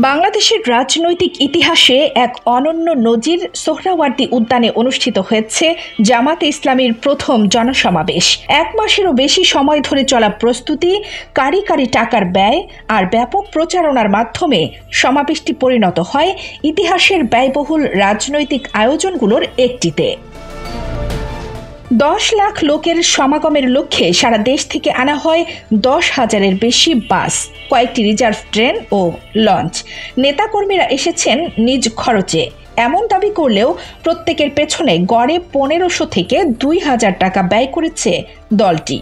বাংলাদেশের রাজনৈতিক ইতিহাসে এক অনন্য নজির সোহরাওয়ার্দী উদ্যানে অনুষ্ঠিত হয়েছে জামাতে ইসলামীর প্রথম জনসমাবেশ। 1 মাসেরও বেশি সময় ধরে চলা প্রস্তুতি, কারি কারি টাকার ব্যয় আর ব্যাপক প্রচারণার মাধ্যমে সমাবেশটি পরিণত হয় ইতিহাসের ব্যয়বহুল রাজনৈতিক আয়োজনগুলোর একটিতে। 10 লাখ লোকের সমাগমের লক্ষ্যে সারা দেশ থেকে আনা হয় 10,000-এর বেশি বাস, কয়েকটি রিজার্ভ ট্রেন ও লঞ্চ। নেতাকর্মীরা এসেছেন নিজ খরচে, এমন দাবি করলেও প্রত্যেকের পেছনে গড়ে 1500 থেকে 2000 টাকা ব্যয় করেছে দলটি।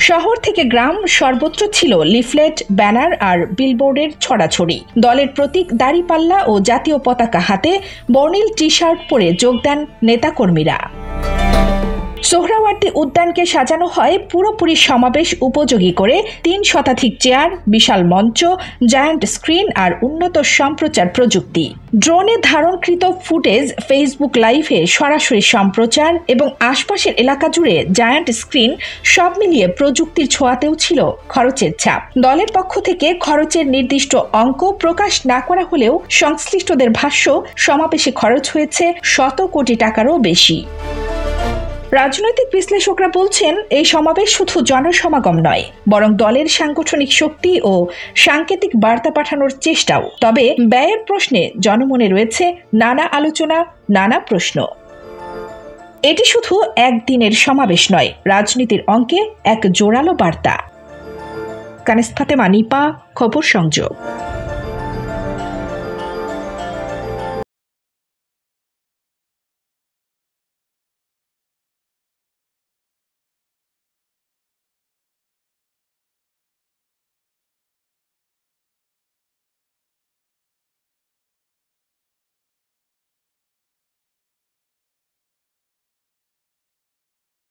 শহর থেকে গ্রাম সর্বত্র ছিল লিফলেট, ব্যানার আর বিলবোর্ডের ছড়াছড়ি। দলের প্রতীক দাঁড়িপাল্লা ও জাতীয় পতাকা হাতে বর্ণিল টি-শার্ট পরে যোগ দেন নেতাকর্মীরা। সোহরাওয়ার্দী উদ্যানকে সাজানো হয় পুরোপুরি সমাবেশ উপযোগী করে। 3 শতাধিক চেয়ার, বিশাল মঞ্চ, জায়ান্ট স্ক্রিন আর উন্নত সম্প্রচার প্রযুক্তি। ড্রোনে ধারণকৃত ফুটেজ ফেসবুক লাইভে সরাসরি সম্প্রচার এবং আশপাশের এলাকা জুড়ে জায়ান্ট স্ক্রিন, সব মিলিয়ে প্রযুক্তির ছোঁয়াতেও ছিল খরচের ছাপ। দলের পক্ষ থেকে খরচের নির্দিষ্ট অঙ্ক প্রকাশ না করা হলেও সংশ্লিষ্টদের ভাষ্য, সমাবেশে খরচ হয়েছে 100 কোটি টাকারও বেশি। রাজনৈতিক বিশ্লেষকরা বলছেন, এই সমাবেশ শুধু জনসমাগম নয়, বরং দলের সাংগঠনিক শক্তি ও সাংকেতিক বার্তা পাঠানোর চেষ্টাও। তবে ব্যয়ের প্রশ্নে জনমনে রয়েছে নানা আলোচনা, নানা প্রশ্ন। এটি শুধু একদিনের সমাবেশ নয়, রাজনীতির অঙ্কে এক জোরালো বার্তা। কানিস ফাতেমা, নিপা, খবর সংযোগ।